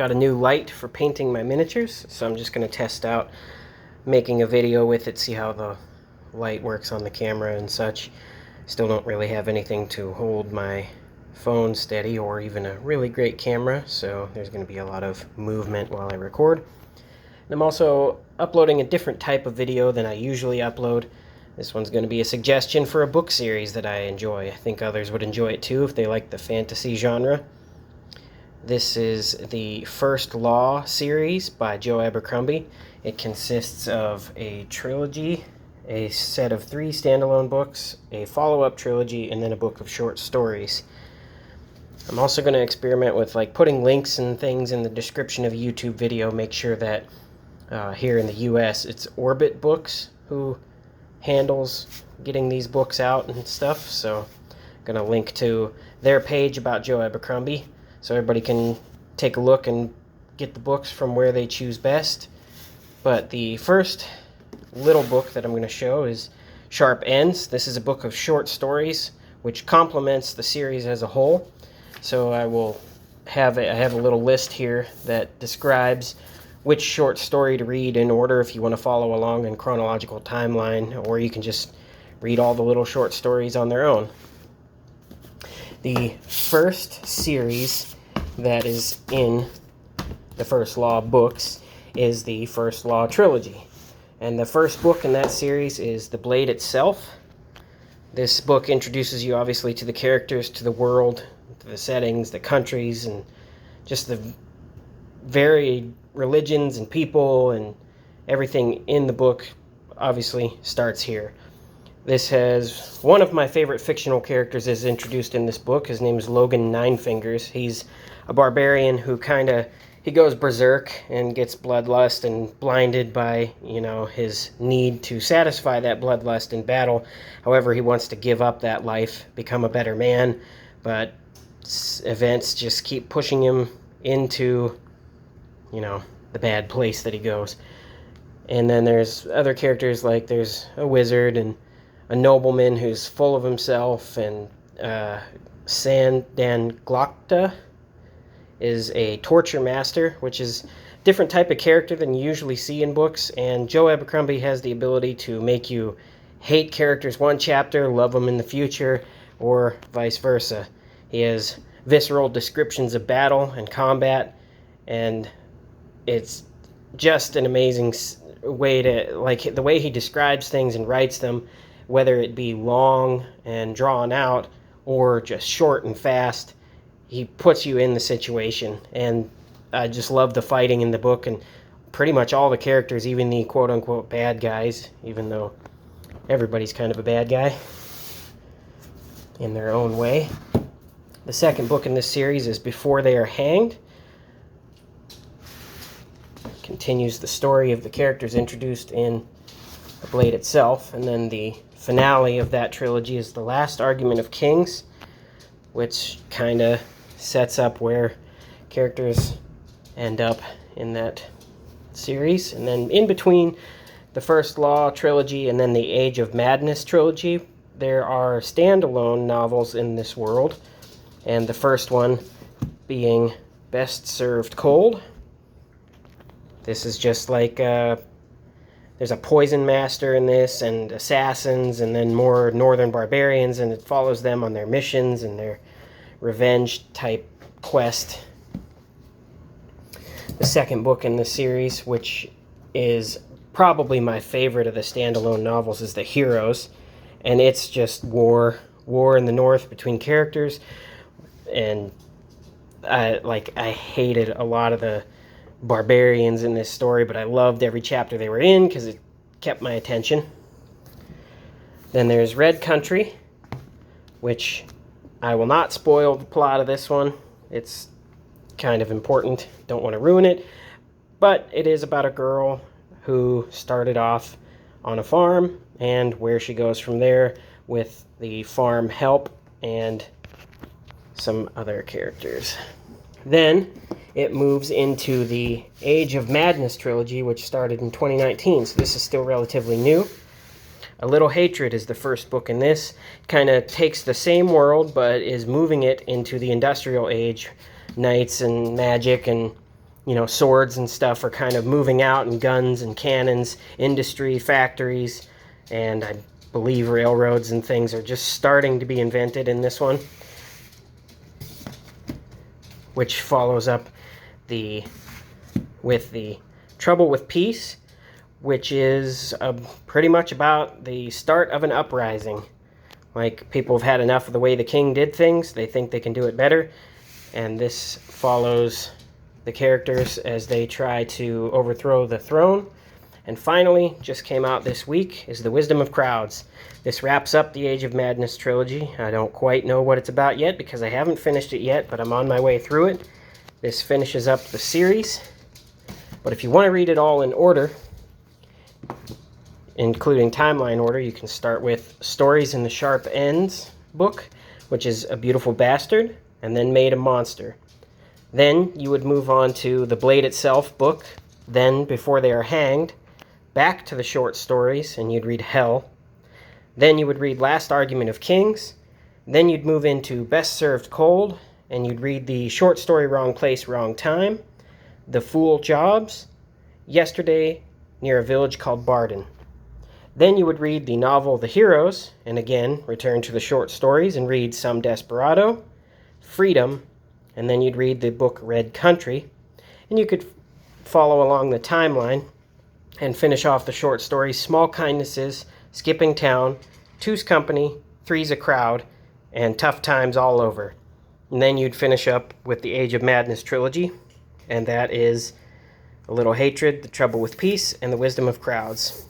got a new light for painting my miniatures, so I'm just going to test out making a video with it, see how the light works on the camera and such. Still don't really have anything to hold my phone steady or even a really great camera, so there's going to be a lot of movement while I record. And I'm also uploading a different type of video than I usually upload. This one's going to be a suggestion for a book series that I enjoy. I think others would enjoy it too if they like the fantasy genre. This is the First Law series by Joe Abercrombie. It consists of a trilogy, a set of 3 standalone books, a follow-up trilogy, and then a book of short stories. I'm also going to experiment with putting links and things in the description of a YouTube video. Make sure that here in the US it's Orbit Books who handles getting these books out and stuff. So I'm going to link to their page about Joe Abercrombie so everybody can take a look and get the books from where they choose best. But the first little book that I'm going to show is Sharp Ends. This is a book of short stories which complements the series as a whole. So I have a little list here that describes which short story to read in order if you want to follow along in chronological timeline, or you can just read all the little short stories on their own. The first series that is in the First Law books is the First Law Trilogy. And the first book in that series is The Blade Itself. This book introduces you obviously to the characters, to the world, to the settings, the countries, and just the varied religions and people, and everything in the book obviously starts here. This has one of my favorite fictional characters is introduced in this book. His name is Logan Ninefingers. He's a barbarian who he goes berserk and gets bloodlust and blinded by, his need to satisfy that bloodlust in battle. However, he wants to give up that life, become a better man, but events just keep pushing him into, the bad place that he goes. And then there's other characters, like there's a wizard and a nobleman who's full of himself, and Sandan Glokta is a torture master, which is a different type of character than you usually see in books. And Joe Abercrombie has the ability to make you hate characters one chapter, love them in the future, or vice versa. He has visceral descriptions of battle and combat, and it's just an amazing way to, the way he describes things and writes them, whether it be long and drawn out or just short and fast. He puts you in the situation, and I just love the fighting in the book, and pretty much all the characters, even the quote-unquote bad guys, even though everybody's kind of a bad guy in their own way. The second book in this series is Before They Are Hanged. Continues the story of the characters introduced in The Blade Itself, and then the finale of that trilogy is The Last Argument of Kings, which kind of sets up where characters end up in that series. And then in between the First Law trilogy and then the Age of Madness trilogy, there are standalone novels in this world, and the first one being Best Served Cold. This is just there's a poison master in this, and assassins, and then more northern barbarians, and it follows them on their missions and their revenge type quest. The second book in the series, which is probably my favorite of the standalone novels, is The Heroes, and it's just war in the north between characters, and I hated a lot of the barbarians in this story, but I loved every chapter they were in because it kept my attention. Then there's Red Country, which I will not spoil the plot of this one. It's kind of important. Don't want to ruin it. But it is about a girl who started off on a farm and where she goes from there with the farm help and some other characters. Then it moves into the Age of Madness trilogy, which started in 2019, so this is still relatively new. A Little Hatred is the first book in this. Kind of takes the same world, but is moving it into the industrial age, knights and magic and swords and stuff are kind of moving out, and guns and cannons, industry, factories, and I believe railroads and things are just starting to be invented in this one, which follows up with the Trouble with Peace, which is pretty much about the start of an uprising. Like, people have had enough of the way the king did things. They think they can do it better. And this follows the characters as they try to overthrow the throne. And finally, just came out this week, is The Wisdom of Crowds. This wraps up the Age of Madness trilogy. I don't quite know what it's about yet because I haven't finished it yet, but I'm on my way through it. This finishes up the series. But if you want to read it all in order, including timeline order, you can start with Stories in the Sharp Ends book, which is A Beautiful Bastard, and then Made a Monster. Then you would move on to The Blade Itself book, then Before They Are Hanged, back to the short stories, and you'd read Hell. Then you would read Last Argument of Kings. Then you'd move into Best Served Cold, and you'd read the short story Wrong Place, Wrong Time, The Fool Jobs, Yesterday Near a Village Called Barden. Then you would read the novel The Heroes, and again return to the short stories and read Some Desperado, Freedom, and then you'd read the book Red Country, and you could follow along the timeline and finish off the short stories Small Kindnesses, Skipping Town, Two's Company, Three's a Crowd, and Tough Times All Over. And then you'd finish up with the Age of Madness trilogy, and that is A Little Hatred, The Trouble with Peace, and The Wisdom of Crowds.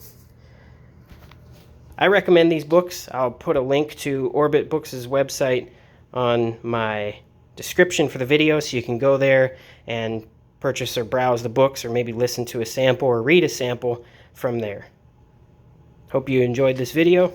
I recommend these books. I'll put a link to Orbit Books' website on my description for the video, so you can go there and purchase or browse the books, or maybe listen to a sample or read a sample from there. Hope you enjoyed this video.